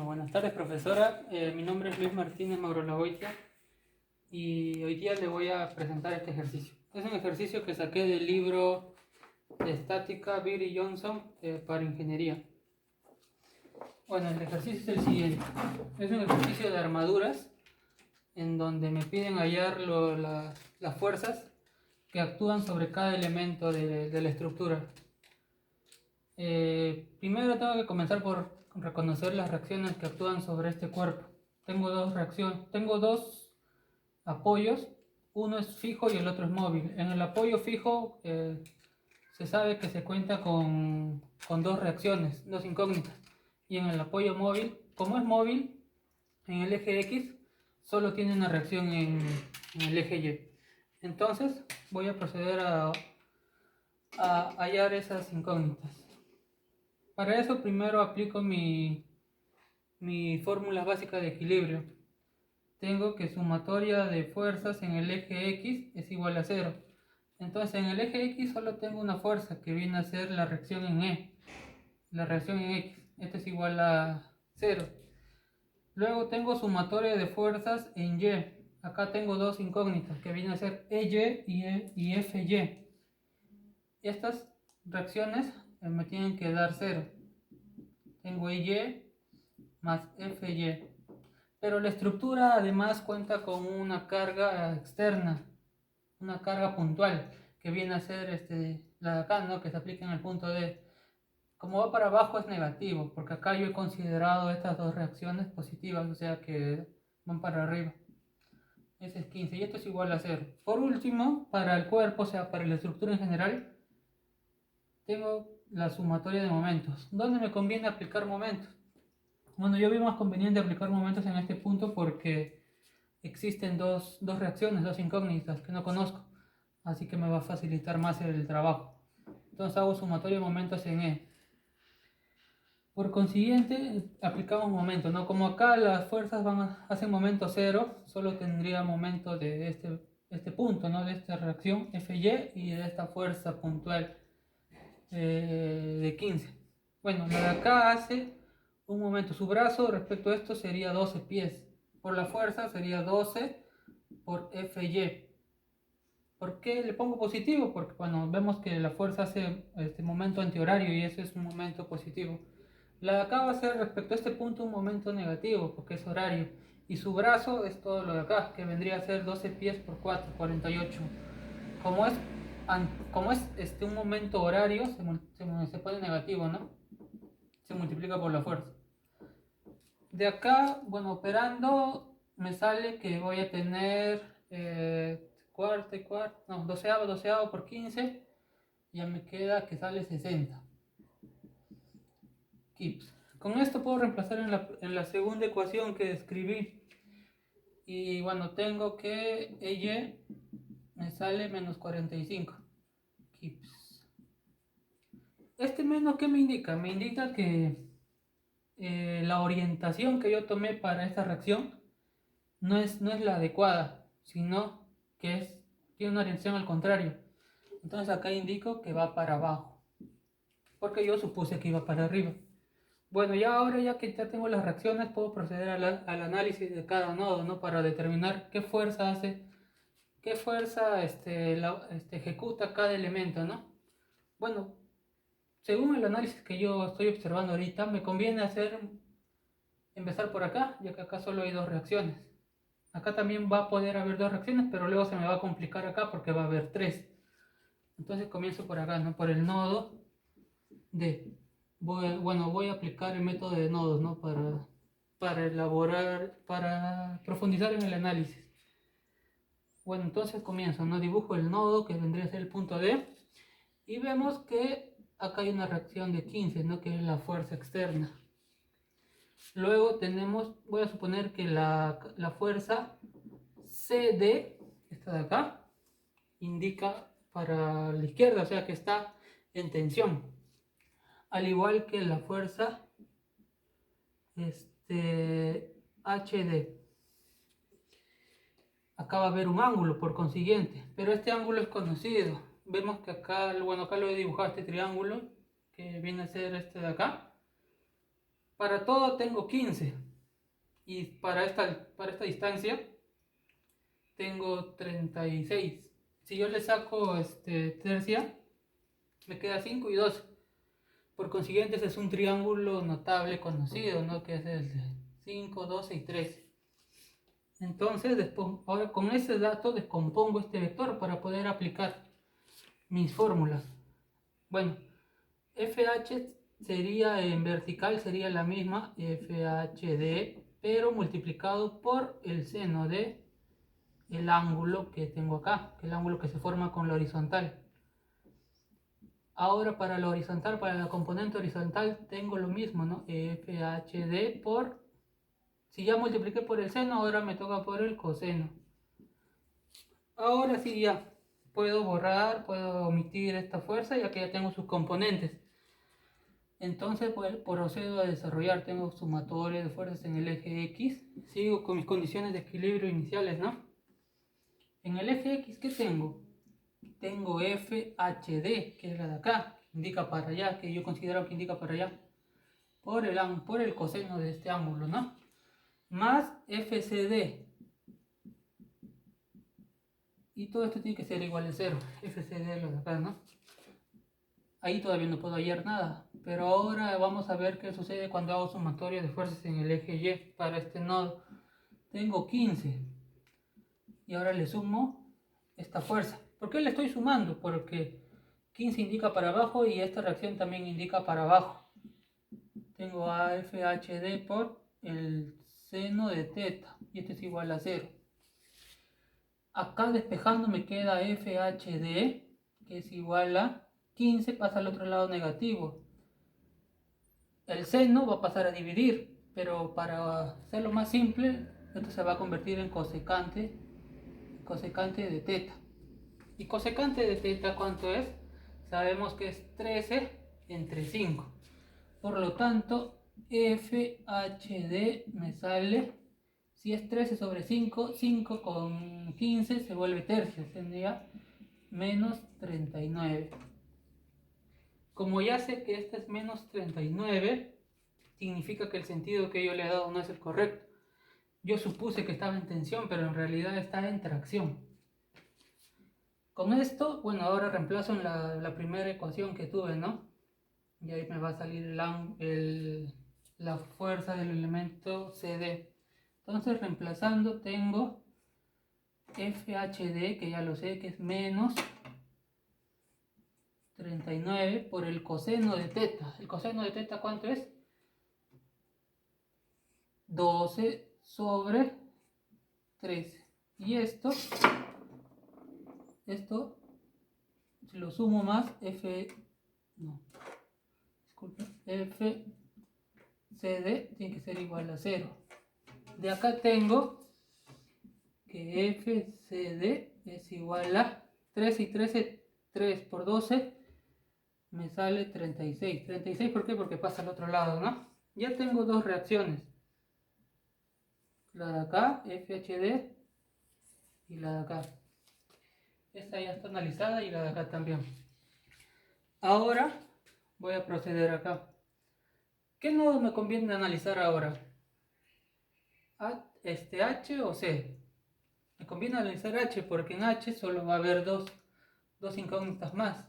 Buenas tardes, profesora. Mi nombre es Luis Martínez Maurolagoitia y hoy día le voy a presentar este ejercicio. Es un ejercicio que saqué del libro de estática Beer y Johnson para ingeniería. Bueno, el ejercicio es el siguiente. Es un ejercicio de armaduras en donde me piden hallar las fuerzas que actúan sobre cada elemento de la estructura. Primero tengo que comenzar por reconocer las reacciones que actúan sobre este cuerpo. Tengo dos apoyos, uno es fijo y el otro es móvil. En el apoyo fijo se sabe que se cuenta con dos reacciones, dos incógnitas. Y en el apoyo móvil, como es móvil, en el eje X solo tiene una reacción en el eje Y. Entonces voy a proceder a hallar esas incógnitas. Para eso primero aplico mi fórmula básica de equilibrio. Tengo que sumatoria de fuerzas en el eje X es igual a 0. Entonces en el eje X solo tengo una fuerza que viene a ser la reacción en E. La reacción en X. Esto es igual a 0. Luego tengo sumatoria de fuerzas en Y. Acá tengo dos incógnitas que vienen a ser EY y FY. Estas reacciones me tienen que dar 0. Tengo EY más FY. Pero la estructura además cuenta con una carga externa, una carga puntual, que viene a ser la de acá, ¿no? Que se aplica en el punto D. Como va para abajo es negativo, porque acá yo he considerado estas dos reacciones positivas, o sea que van para arriba. Ese es 15 y esto es igual a 0. Por último, para el cuerpo, o sea, para la estructura en general, tengo la sumatoria de momentos. ¿Dónde me conviene aplicar momentos? Bueno, yo veo más conveniente aplicar momentos en este punto porque existen dos reacciones, dos incógnitas que no conozco, así que me va a facilitar más el trabajo. Entonces hago sumatoria de momentos en E. Por consiguiente, aplicamos momento, ¿no? Como acá las fuerzas hacen momento 0, solo tendría momento de este punto, ¿no? De esta reacción FY y de esta fuerza puntual de 15. Bueno, la de acá hace un momento. Su brazo respecto a esto sería 12 pies. Por la fuerza sería 12 por FY. ¿Por qué le pongo positivo? Porque bueno, vemos que la fuerza hace este momento antihorario y eso es un momento positivo. La de acá va a ser respecto a este punto un momento negativo porque es horario. Y su brazo es todo lo de acá, que vendría a ser 12 pies por 4, 48. Como es, como es un momento horario, se pone negativo, ¿no? Se multiplica por la fuerza. De acá, bueno, operando, me sale que voy a tener doceavo por 15, ya me queda que sale 60 kips. Con esto puedo reemplazar en la segunda ecuación que escribí. Y bueno, tengo que Y me sale menos 45 kips. ¿Este menos qué me indica? Me indica que la orientación que yo tomé para esta reacción no es la adecuada, sino que tiene una orientación al contrario. Entonces acá indico que va para abajo, porque yo supuse que iba para arriba. Bueno, ya que ya tengo las reacciones, puedo proceder al análisis de cada nodo, ¿no? Para determinar qué fuerza ejecuta cada elemento, ¿no? Bueno, según el análisis que yo estoy observando ahorita, me conviene empezar por acá, ya que acá solo hay dos reacciones. Acá también va a poder haber dos reacciones, pero luego se me va a complicar acá porque va a haber tres. Entonces comienzo por acá, ¿no? Por el nodo D. Voy a aplicar el método de nodos, ¿no? Para profundizar en el análisis. Bueno, entonces comienzo, ¿no? Dibujo el nodo que vendría a ser el punto D. Y vemos que acá hay una reacción de 15, ¿no? Que es la fuerza externa. Luego voy a suponer que la fuerza CD, esta de acá, indica para la izquierda, o sea que está en tensión. Al igual que la fuerza HD. Acá va a haber un ángulo por consiguiente, pero este ángulo es conocido. Vemos que acá lo he dibujado este triángulo, que viene a ser este de acá. Para todo tengo 15 y para esta distancia tengo 36. Si yo le saco tercia, me queda 5 y 2. Por consiguiente, ese es un triángulo notable conocido, ¿no? Que es el de 5, 12 y 13. Entonces, después, ahora con ese dato descompongo este vector para poder aplicar mis fórmulas. Bueno, FH sería en vertical, sería la misma FHD, pero multiplicado por el seno de el ángulo que tengo acá, el ángulo que se forma con la horizontal. Ahora para la horizontal, para la componente horizontal, tengo lo mismo, ¿no? FHD por, si ya multipliqué por el seno, ahora me toca por el coseno. Ahora sí ya puedo borrar, puedo omitir esta fuerza, ya que ya tengo sus componentes. Entonces pues, procedo a desarrollar, tengo sumatoria de fuerzas en el eje X, sigo con mis condiciones de equilibrio iniciales, ¿no? En el eje X, ¿qué tengo? Tengo FHD, que es la de acá, indica para allá, que yo considero que indica para allá, por el coseno de este ángulo, ¿no? Más FCD. Y todo esto tiene que ser igual a 0. FCD es lo de acá, ¿no? Ahí todavía no puedo hallar nada. Pero ahora vamos a ver qué sucede cuando hago sumatoria de fuerzas en el eje Y para este nodo. Tengo 15. Y ahora le sumo esta fuerza. ¿Por qué le estoy sumando? Porque 15 indica para abajo y esta reacción también indica para abajo. Tengo a FHD por el seno de teta. Y este es igual a 0. Acá despejando me queda FHD, que es igual a 15, pasa al otro lado negativo. El seno va a pasar a dividir, pero para hacerlo más simple, esto se va a convertir en cosecante de teta. ¿Y cosecante de teta cuánto es? Sabemos que es 13 entre 5. Por lo tanto, FHD me sale, si es 13 sobre 5, 5 con 15 se vuelve tercios, tendría menos 39. Como ya sé que este es menos 39, significa que el sentido que yo le he dado no es el correcto. Yo supuse que estaba en tensión, pero en realidad está en tracción. Con esto, bueno, ahora reemplazo en la primera ecuación que tuve, ¿no? Y ahí me va a salir la fuerza del elemento CD. Entonces, reemplazando, tengo FHD, que ya lo sé, que es menos 39 por el coseno de teta. ¿El coseno de teta cuánto es? 12 sobre 13. Y esto, si lo sumo más, FCD tiene que ser igual a 0. De acá tengo que FCD es igual a 13 y 13, 3 por 12, me sale 36. 36, ¿por qué? Porque pasa al otro lado, ¿no? Ya tengo dos reacciones. La de acá, FHD, y la de acá. Esta ya está analizada y la de acá también. Ahora voy a proceder acá. ¿Qué nodo me conviene analizar ahora? ¿H o C? Me conviene analizar H porque en H solo va a haber dos incógnitas más.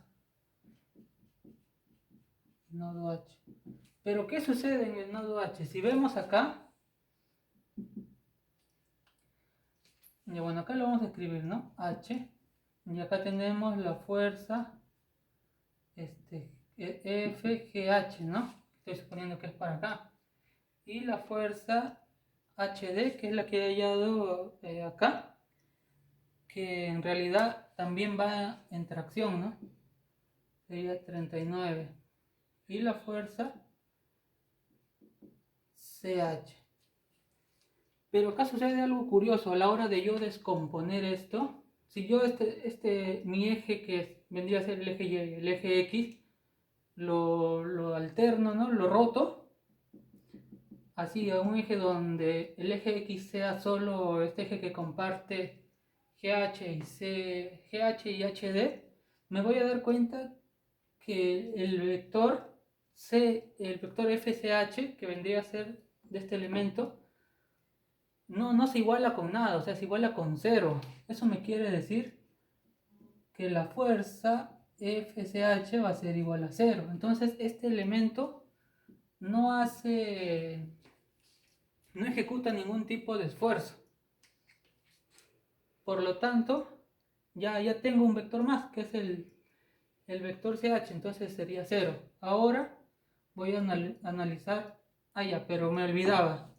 Nodo H. Pero ¿qué sucede en el nodo H? Si vemos acá, y bueno, acá lo vamos a escribir, ¿no? H. Y acá tenemos la fuerza FGH, ¿no? Estoy suponiendo que es para acá. Y la fuerza HD, que es la que he hallado acá, que en realidad también va en tracción, ¿no? Sería 39. Y la fuerza CH. Pero acá sucede algo curioso a la hora de yo descomponer esto. Si yo mi eje que vendría a ser el eje Y, el eje X, lo alterno, ¿no? Lo roto, así a un eje donde el eje X sea solo este eje que comparte GH y HD, me voy a dar cuenta que el vector el vector FCH, que vendría a ser de este elemento, no se iguala con nada, o sea, se iguala con 0. Eso me quiere decir que la fuerza FCH va a ser igual a 0. Entonces este elemento no ejecuta ningún tipo de esfuerzo. Por lo tanto, ya tengo un vector más, que es el vector CH, entonces sería 0. Ahora voy a analizar, pero me olvidaba.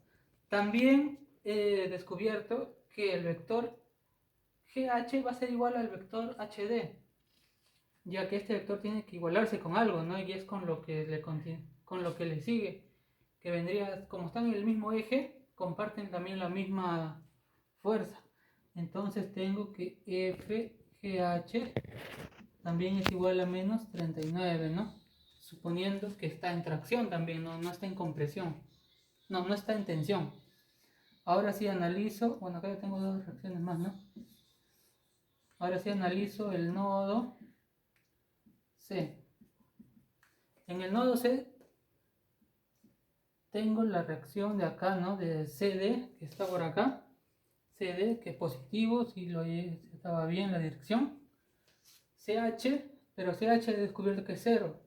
También he descubierto que el vector GH va a ser igual al vector HD, ya que este vector tiene que igualarse con algo, ¿no? Y es con lo que le sigue, que vendría, como están en el mismo eje, comparten también la misma fuerza. Entonces tengo que FGH también es igual a menos 39, ¿no? Suponiendo que está en tracción también, no está en compresión. No está en tensión. Ahora sí analizo, bueno, acá ya tengo dos reacciones más, ¿no? Ahora sí analizo el nodo C. En el nodo C tengo la reacción de acá, ¿no? De CD, que está por acá. CD, que es positivo, si estaba bien la dirección. CH, pero CH he descubierto que es 0.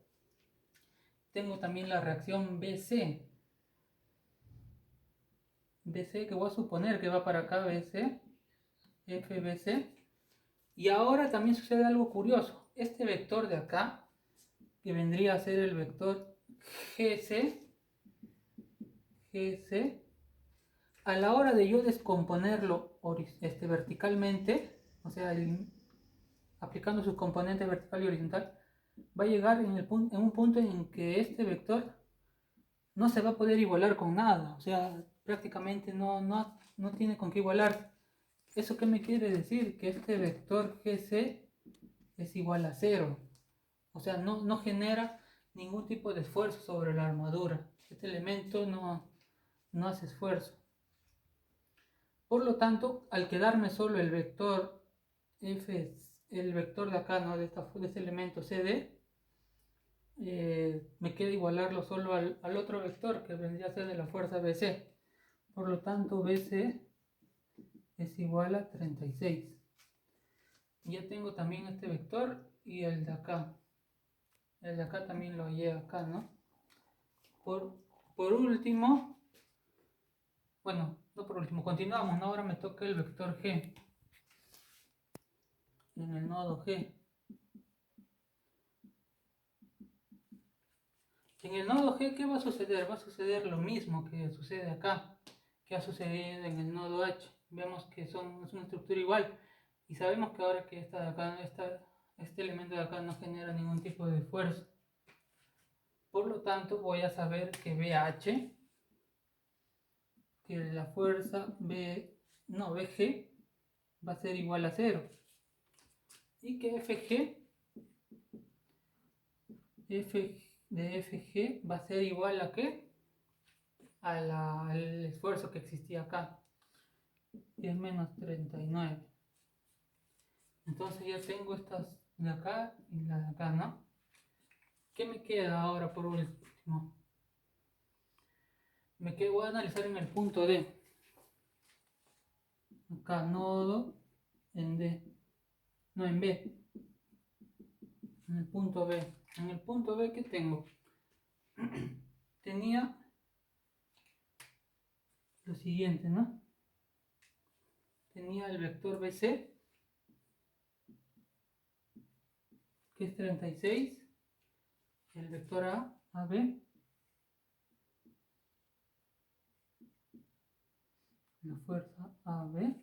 Tengo también la reacción BC. BC, que voy a suponer que va para acá, BC, FBC. Y ahora también sucede algo curioso. Este vector de acá, que vendría a ser el vector GC, a la hora de yo descomponerlo verticalmente, o sea, aplicando su componente vertical y horizontal, va a llegar en un punto en que este vector no se va a poder igualar con nada, o sea, prácticamente no tiene con qué igualar. ¿Eso qué me quiere decir? Que este vector GC es igual a 0, o sea, no genera ningún tipo de esfuerzo sobre la armadura. Este elemento no hace esfuerzo. Por lo tanto, al quedarme solo el vector F, el vector de acá, ¿no? de este elemento CD, me queda igualarlo solo al otro vector, que vendría a ser de la fuerza BC. Por lo tanto, BC es igual a 36. Ya tengo también este vector y el de acá. El de acá también lo hallé acá, ¿no? Por último, bueno, no por último, continuamos, ¿no? Ahora me toca el vector G. En el nodo G. En el nodo G, ¿qué va a suceder? Va a suceder lo mismo que sucede acá, que ha sucedido en el nodo H. Vemos que es una estructura igual y sabemos que ahora que este elemento de acá no genera ningún tipo de esfuerzo. Por lo tanto, voy a saber que BH, que la fuerza BG, va a ser igual a 0. Y que F de FG va a ser igual a ¿qué? Al esfuerzo que existía acá, y es menos 39. Entonces ya tengo estas de acá y la de acá, ¿no? ¿Qué me queda ahora por último? Voy a analizar en el punto D. Acá nodo en D. No, en B. En el punto B. En el punto B, ¿qué tengo? Tenía lo siguiente, ¿no? Tenía el vector BC, que es 36. El vector AB. La fuerza AB.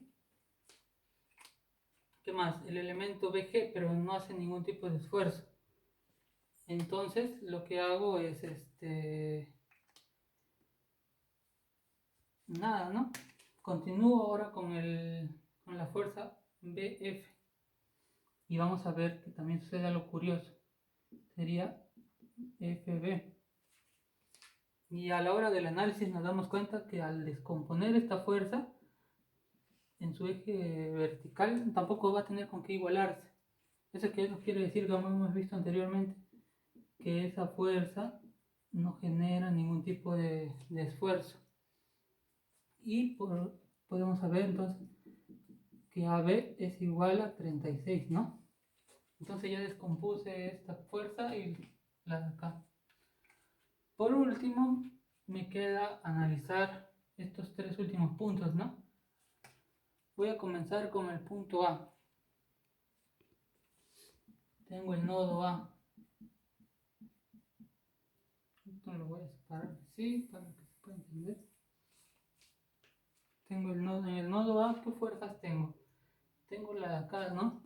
¿Qué más? El elemento BG, pero no hace ningún tipo de esfuerzo. Entonces lo que hago es nada, ¿no? Continúo ahora con la fuerza BF. Y vamos a ver que también sucede algo curioso. Sería FB. Y a la hora del análisis nos damos cuenta que al descomponer esta fuerza en su eje vertical tampoco va a tener con qué igualarse. Eso que nos quiere decir, como hemos visto anteriormente, que esa fuerza no genera ningún tipo de esfuerzo. Y podemos saber entonces que AB es igual a 36, ¿no? Entonces ya descompuse esta fuerza y la de acá. Por último, me queda analizar estos tres últimos puntos, ¿no? Voy a comenzar con el punto A. Tengo el nodo A. Esto lo voy a separar así para que se pueda entender. Tengo el nodo, en el nodo A, ¿qué fuerzas tengo? Tengo la de acá, ¿no?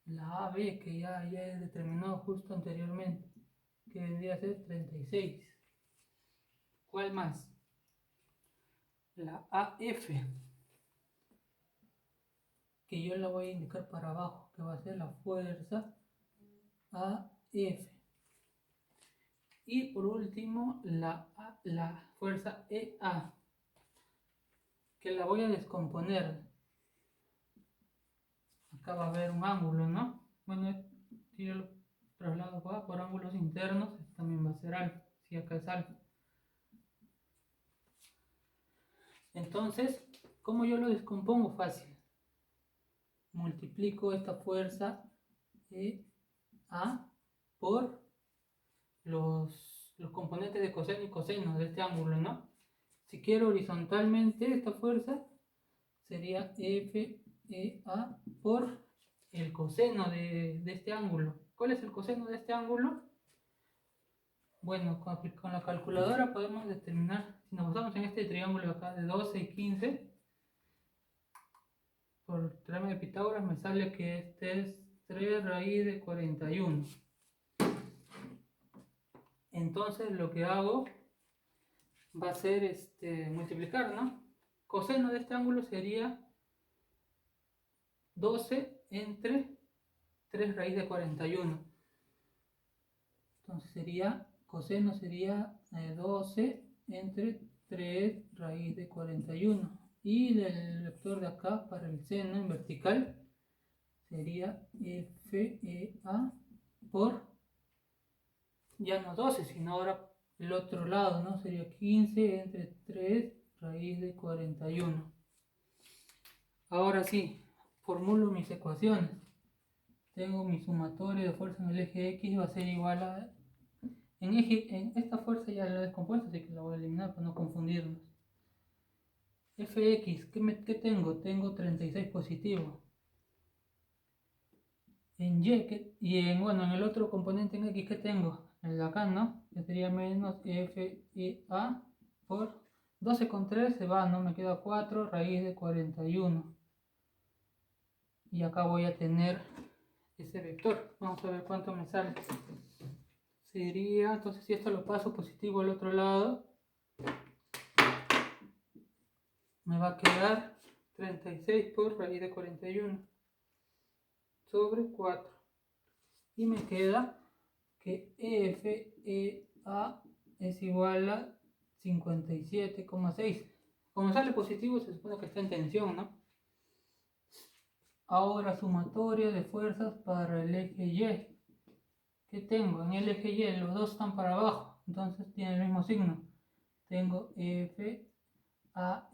La AB que ya he determinado justo anteriormente, que vendría a ser 36. ¿Cuál más? La AF, que yo la voy a indicar para abajo, que va a ser la fuerza AF. Y por último, la fuerza EA, que la voy a descomponer. Acá va a haber un ángulo, ¿no? Bueno, si yo lo traslado por ángulos internos, también va a ser alfa, si acá es alfa. Entonces, ¿cómo yo lo descompongo? Fácil. Multiplico esta fuerza EA por los componentes de coseno y coseno de este ángulo, ¿no? Si quiero horizontalmente esta fuerza, sería FEA por el coseno de este ángulo. ¿Cuál es el coseno de este ángulo? Bueno, con la calculadora podemos determinar, si nos basamos en este triángulo acá de 12 y 15, por el teorema de Pitágoras me sale que este es 3 raíz de 41. Entonces lo que hago va a ser multiplicar, ¿no? Coseno de este ángulo sería 12 entre 3 raíz de 41. Entonces coseno sería 12 entre 3 raíz de 41. Y del vector de acá para el seno en vertical sería FEA por, ya no 12, sino ahora el otro lado, ¿no? Sería 15 entre 3 raíz de 41. Ahora sí, formulo mis ecuaciones. Tengo mi sumatorio de fuerza en el eje X va a ser igual a... En esta fuerza ya la he descompuesto, así que la voy a eliminar para no confundirnos. Fx, ¿qué tengo? Tengo 36 positivo. En Y, bueno, en el otro componente en X, ¿qué tengo? El de acá, ¿no? Que sería menos FEA por 12 con 3 se va, ¿no? Me queda 4 raíz de 41. Y acá voy a tener ese vector. Vamos a ver cuánto me sale. Sería, entonces si esto lo paso positivo al otro lado, me va a quedar 36 por raíz de 41 sobre 4. Y me queda que FEA es igual a 57,6. Como sale positivo se supone que está en tensión, ¿no? Ahora sumatorio de fuerzas para el eje Y. ¿Qué tengo? En el eje Y los dos están para abajo, entonces tiene el mismo signo. Tengo FAF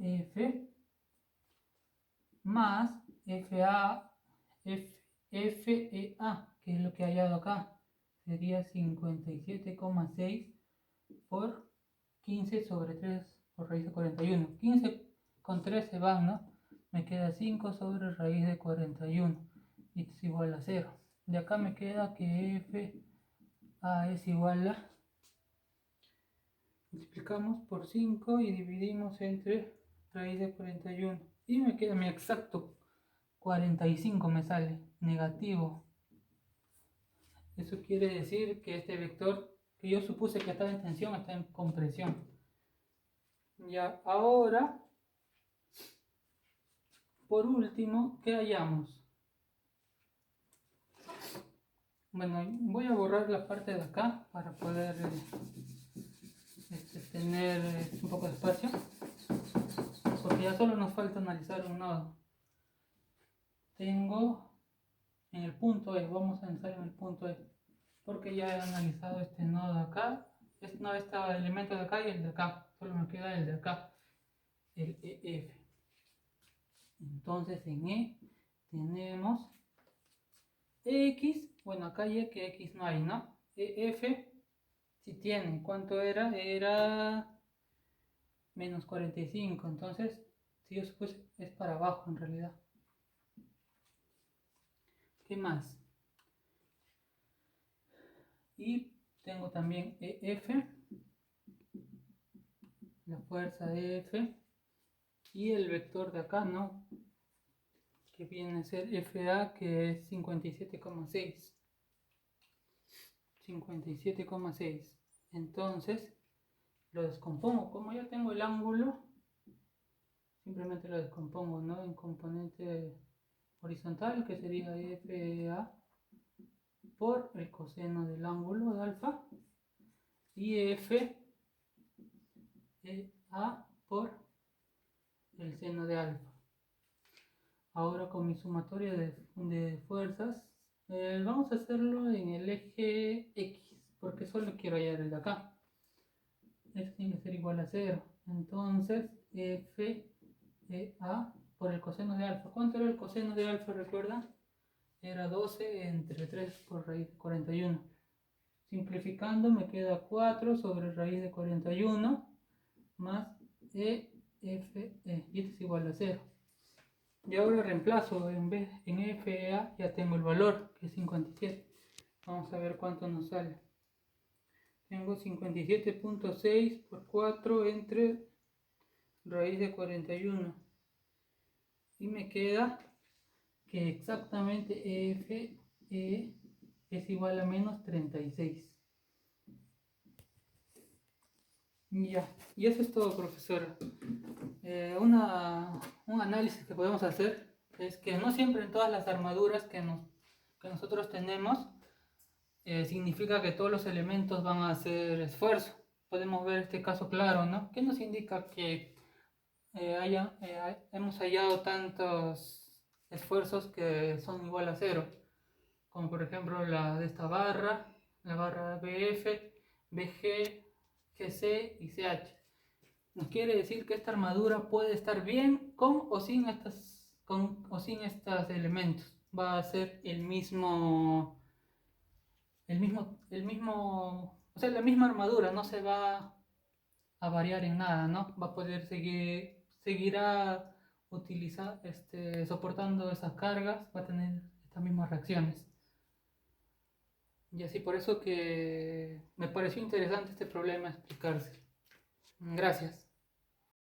más FEA, que es lo que he hallado acá. Sería 57,6 por 15 sobre 3 por raíz de 41. 15 con 3 se van, ¿no? Me queda 5 sobre raíz de 41. Y esto es igual a 0. De acá me queda que FA es igual a... Multiplicamos por 5 y dividimos entre raíz de 41. Y me queda mi exacto 45 me sale, negativo. Eso quiere decir que este vector, que yo supuse que estaba en tensión, está en compresión. Ya, ahora, por último, ¿qué hallamos? Bueno, voy a borrar la parte de acá para poder tener un poco de espacio, porque ya solo nos falta analizar un nodo. Tengo en el punto E, vamos a analizar en el punto E, porque ya he analizado este nodo acá, no, este elemento de acá y el de acá. Solo me queda el de acá, el EF. Entonces en E tenemos X, bueno acá ya que X no hay, ¿no? EF si tiene, ¿cuánto era? Era menos 45, entonces si yo pues es para abajo en realidad. ¿Qué más? Y tengo también EF, la fuerza EF, y el vector de acá, ¿no? Que viene a ser FA, que es 57,6. 57,6. Entonces lo descompongo. Como ya tengo el ángulo, simplemente lo descompongo, ¿no? En componente horizontal, que sería FA por el coseno del ángulo de alfa, y F A por el seno de alfa. Ahora con mi sumatoria de fuerzas, vamos a hacerlo en el eje X, porque solo quiero hallar el de acá. Esto tiene que ser igual a 0. Entonces, F A por el coseno de alfa. ¿Cuánto era el coseno de alfa, recuerdan? Era 12 entre 3 por raíz de 41. Simplificando me queda 4 sobre raíz de 41 más EFE, y esto es igual a 0. Y ahora reemplazo, en vez en FA ya tengo el valor, que es 57. Vamos a ver cuánto nos sale. Tengo 57,6 por 4 entre raíz de 41. Y me queda que exactamente FE es igual a menos 36. Ya, y eso es todo, profesora. Un análisis que podemos hacer es que no siempre en todas las armaduras que nosotros tenemos significa que todos los elementos van a hacer esfuerzo. Podemos ver este caso claro, ¿no? ¿Qué nos indica que hemos hallado tantos esfuerzos que son igual a 0? Como por ejemplo la de esta barra, la barra BF, BG, GC y CH. Nos quiere decir que esta armadura puede estar bien con o sin estos elementos. Va a ser o sea, la misma armadura, no se va a variar en nada, ¿no? Va a poder seguirá soportando esas cargas, va a tener estas mismas reacciones. Y así por eso que me pareció interesante este problema explicarse. Gracias.